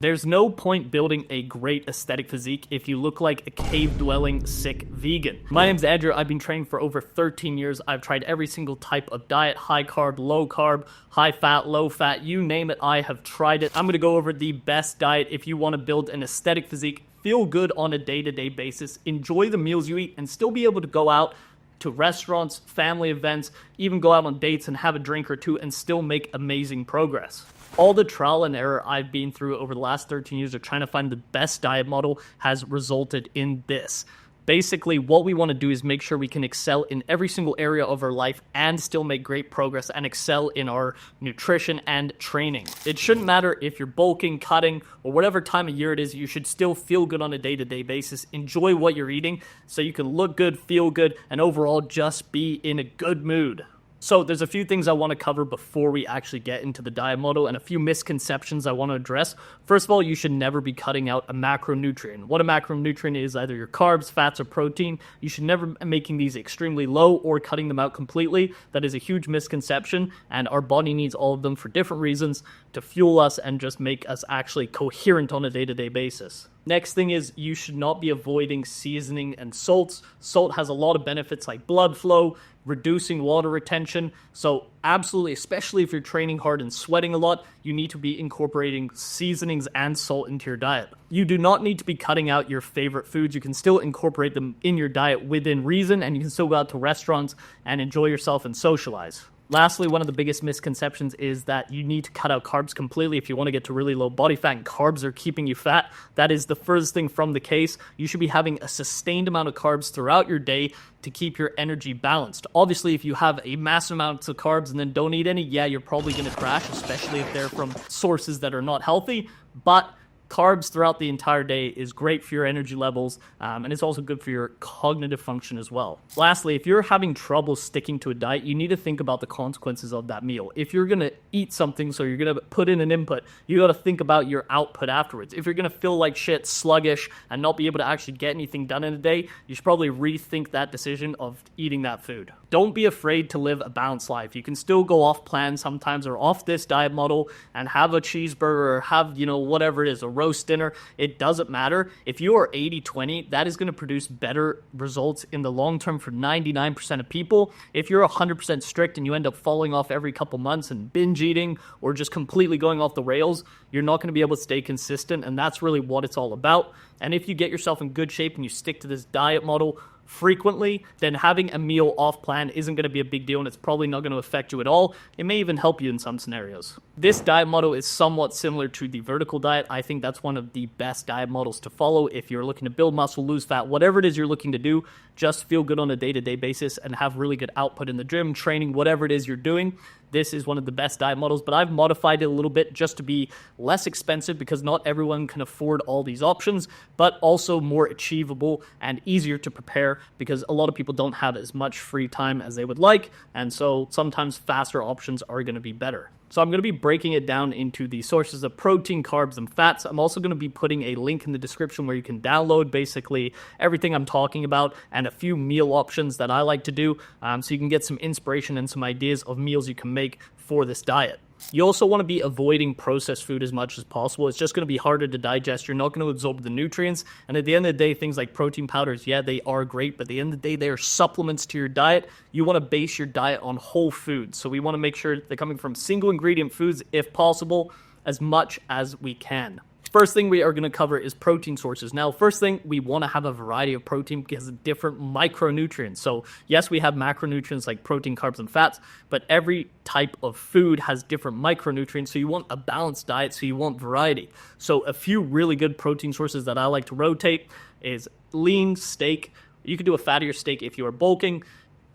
There's no point building a great aesthetic physique if you look like a cave-dwelling, sick vegan. My name's Andrew. I've been training for over 13 years. I've tried every single type of diet, high carb, low carb, high fat, low fat, you name it, I have tried it. I'm going to go over the best diet if you want to build an aesthetic physique, feel good on a day-to-day basis, enjoy the meals you eat, and still be able to go out to restaurants, family events, even go out on dates and have a drink or two and still make amazing progress. All the trial and error I've been through over the last 13 years of trying to find the best diet model has resulted in this. Basically, what we want to do is make sure we can excel in every single area of our life and still make great progress and excel in our nutrition and training. It shouldn't matter if you're bulking, cutting, or whatever time of year it is, you should still feel good on a day-to-day basis, enjoy what you're eating so you can look good, feel good, and overall just be in a good mood. So there's a few things I want to cover before we actually get into the diet model and a few misconceptions I want to address. First of all, you should never be cutting out a macronutrient. What a macronutrient is either your carbs, fats, or protein. You should never be making these extremely low or cutting them out completely. That is a huge misconception, and our body needs all of them for different reasons to fuel us and just make us actually coherent on a day-to-day basis. Next thing is you should not be avoiding seasoning and salts. Salt has a lot of benefits like blood flow, reducing water retention. So absolutely, especially if you're training hard and sweating a lot, you need to be incorporating seasonings and salt into your diet. You do not need to be cutting out your favorite foods. You can still incorporate them in your diet within reason, and you can still go out to restaurants and enjoy yourself and socialize. Lastly, one of the biggest misconceptions is that you need to cut out carbs completely if you want to get to really low body fat and carbs are keeping you fat. That is the furthest thing from the case. You should be having a sustained amount of carbs throughout your day to keep your energy balanced. Obviously, if you have a massive amount of carbs and then don't eat any, yeah, you're probably going to crash, especially if they're from sources that are not healthy. But carbs throughout the entire day is great for your energy levels, and it's also good for your cognitive function as well. Lastly, if you're having trouble sticking to a diet, you need to think about the consequences of that meal. If you're going to eat something, so you're going to put in an input, you got to think about your output afterwards. If you're going to feel like shit, sluggish, and not be able to actually get anything done in a day, you should probably rethink that decision of eating that food. Don't be afraid to live a balanced life. You can still go off plan sometimes or off this diet model and have a cheeseburger or have, whatever it is, a roast dinner. It doesn't matter. If you are 80-20, that is going to produce better results in the long term for 99% of people. If you're 100% strict and you end up falling off every couple months and binge eating or just completely going off the rails, you're not going to be able to stay consistent, and that's really what it's all about. And if you get yourself in good shape and you stick to this diet model frequently, then having a meal off plan isn't going to be a big deal, and it's probably not going to affect you at all. It may even help you in some scenarios. This diet model is somewhat similar to the vertical diet. I think that's one of the best diet models to follow if you're looking to build muscle, lose fat, whatever it is you're looking to do. Just feel good on a day-to-day basis and have really good output in the gym, training, whatever it is you're doing. This is one of the best diet models, but I've modified it a little bit just to be less expensive because not everyone can afford all these options, but also more achievable and easier to prepare because a lot of people don't have as much free time as they would like, and so sometimes faster options are going to be better. So I'm going to be breaking it down into the sources of protein, carbs, and fats. I'm also going to be putting a link in the description where you can download basically everything I'm talking about and a few meal options that I like to do so you can get some inspiration and some ideas of meals you can make for this diet. You also want to be avoiding processed food as much as possible. It's just going to be harder to digest. You're not going to absorb the nutrients. And at the end of the day, things like protein powders, yeah, they are great. But at the end of the day, they are supplements to your diet. You want to base your diet on whole foods. So we want to make sure they're coming from single ingredient foods, if possible, as much as we can. First thing we are going to cover is protein sources. Now, first thing, we want to have a variety of protein because of different micronutrients. So yes, we have macronutrients like protein, carbs, and fats, but every type of food has different micronutrients. So you want a balanced diet, so you want variety. So a few really good protein sources that I like to rotate is lean steak. You could do a fattier steak if you are bulking,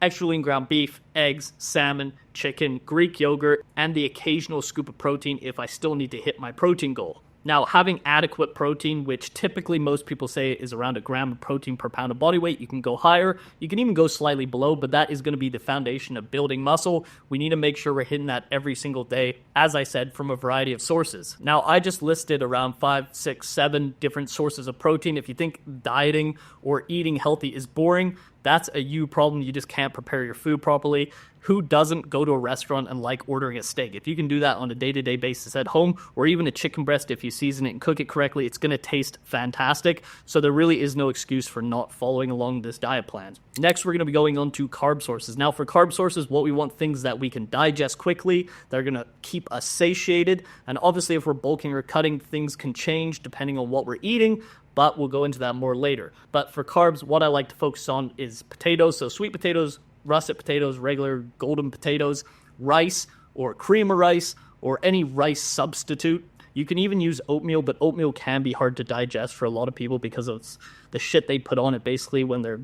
extra lean ground beef, eggs, salmon, chicken, Greek yogurt, and the occasional scoop of protein if I still need to hit my protein goal. Now, having adequate protein, which typically most people say is around 1 gram of protein per pound of body weight, you can go higher, you can even go slightly below, but that is going to be the foundation of building muscle. We need to make sure we're hitting that every single day, as I said, from a variety of sources. Now, I just listed around 5, 6, 7 different sources of protein. If you think dieting or eating healthy is boring, that's a you problem. You just can't prepare your food properly. Who doesn't go to a restaurant and like ordering a steak? If you can do that on a day-to-day basis at home, or even a chicken breast, if you season it and cook it correctly, it's going to taste fantastic. So there really is no excuse for not following along this diet plan. Next, we're going to be going on to carb sources. Now, for carb sources, what we want things that we can digest quickly, that are going to keep us satiated. And obviously, if we're bulking or cutting, things can change depending on what we're eating, but we'll go into that more later. But for carbs, what I like to focus on is potatoes. So sweet potatoes, russet potatoes, regular golden potatoes, rice or cream of rice, or any rice substitute. You can even use oatmeal, but oatmeal can be hard to digest for a lot of people because of the shit they put on it basically when they're,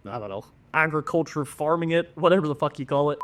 I don't know, agriculture farming it, whatever the fuck you call it.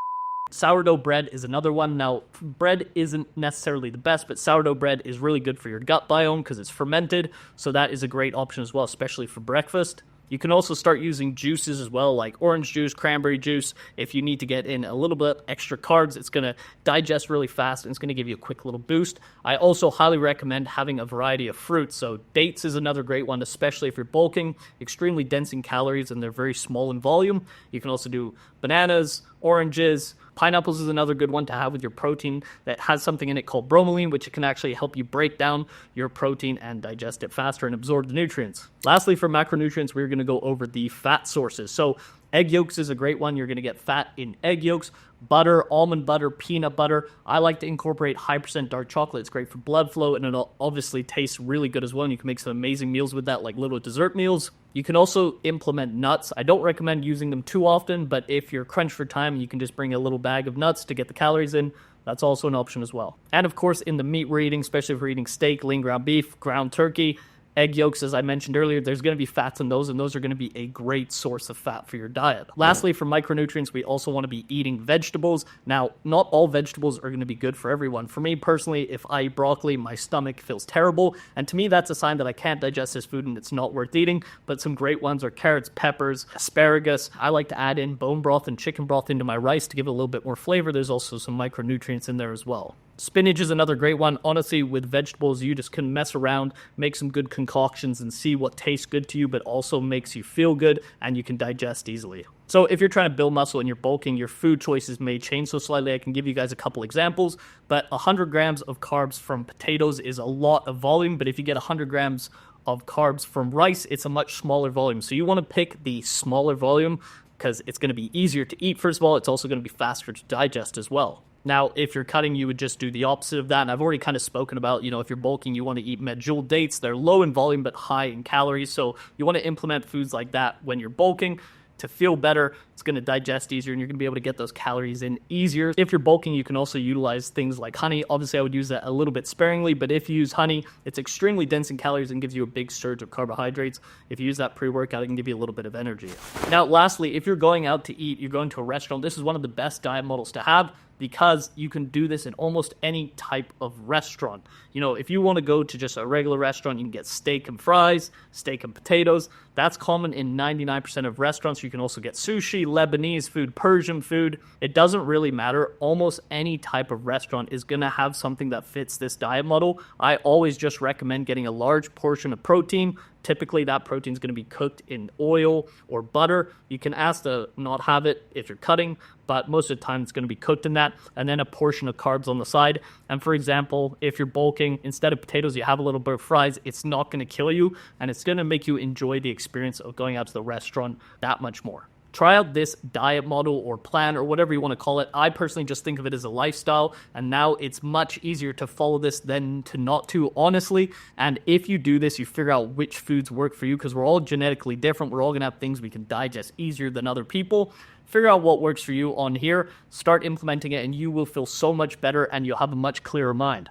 Sourdough bread is another one. Now, bread isn't necessarily the best, but sourdough bread is really good for your gut biome because it's fermented, so that is a great option as well, especially for breakfast. You can also start using juices as well, like orange juice, cranberry juice. If you need to get in a little bit extra carbs, it's going to digest really fast and it's going to give you a quick little boost. I also highly recommend having a variety of fruits. So dates is another great one, especially if you're bulking. Extremely dense in calories and they're very small in volume. You can also do bananas, oranges. Pineapples is another good one to have with your protein that has something in it called bromelain, which can actually help you break down your protein and digest it faster and absorb the nutrients. Lastly, for macronutrients, we're going to go over the fat sources. So egg yolks is a great one. You're going to get fat in egg yolks, butter, almond butter, peanut butter. I like to incorporate high percent dark chocolate. It's great for blood flow, and it obviously tastes really good as well. And you can make some amazing meals with that, like little dessert meals. You can also implement nuts. I don't recommend using them too often, but if you're crunched for time, you can just bring a little bag of nuts to get the calories in. That's also an option as well. And of course, in the meat we're eating, especially if we're eating steak, lean ground beef, ground turkey, egg yolks, as I mentioned earlier, there's going to be fats in those, and those are going to be a great source of fat for your diet. Lastly, for micronutrients, we also want to be eating vegetables. Now, not all vegetables are going to be good for everyone. For me personally, if I eat broccoli, my stomach feels terrible, and to me, that's a sign that I can't digest this food and it's not worth eating. But some great ones are carrots, peppers, asparagus. I like to add in bone broth and chicken broth into my rice to give it a little bit more flavor. There's also some micronutrients in there as well. Spinach is another great one. Honestly, with vegetables, you just can mess around, make some good concoctions and see what tastes good to you, but also makes you feel good and you can digest easily. So if you're trying to build muscle and you're bulking, your food choices may change so slightly. I can give you guys a couple examples, but 100 grams of carbs from potatoes is a lot of volume, but if you get 100 grams of carbs from rice, it's a much smaller volume. So you want to pick the smaller volume because it's going to be easier to eat, first of all. It's also going to be faster to digest as well. Now, if you're cutting, you would just do the opposite of that. And I've already kind of spoken about, if you're bulking, you want to eat medjool dates. They're low in volume, but high in calories. So you want to implement foods like that when you're bulking to feel better. It's going to digest easier and you're going to be able to get those calories in easier. If you're bulking, you can also utilize things like honey. Obviously, I would use that a little bit sparingly, but if you use honey, it's extremely dense in calories and gives you a big surge of carbohydrates. If you use that pre-workout, it can give you a little bit of energy. Now, lastly, if you're going out to eat, you're going to a restaurant, this is one of the best diet models to have, because you can do this in almost any type of restaurant. If you want to go to just a regular restaurant, you can get steak and fries, steak and potatoes. That's common in 99% of restaurants. You can also get sushi, Lebanese food, Persian food. It doesn't really matter. Almost any type of restaurant is going to have something that fits this diet model. I always just recommend getting a large portion of protein. Typically, that protein is going to be cooked in oil or butter. You can ask to not have it if you're cutting, but most of the time it's going to be cooked in that, and then a portion of carbs on the side. And for example, if you're bulking, instead of potatoes, you have a little bit of fries. It's not going to kill you, and it's going to make you enjoy the experience of going out to the restaurant that much more. Try out this diet model or plan or whatever you want to call it. I personally just think of it as a lifestyle, and now it's much easier to follow this than to not to, honestly. And if you do this, you figure out which foods work for you, because we're all genetically different. We're all going to have things we can digest easier than other people. Figure out what works for you on here, start implementing it, and you will feel so much better and you'll have a much clearer mind.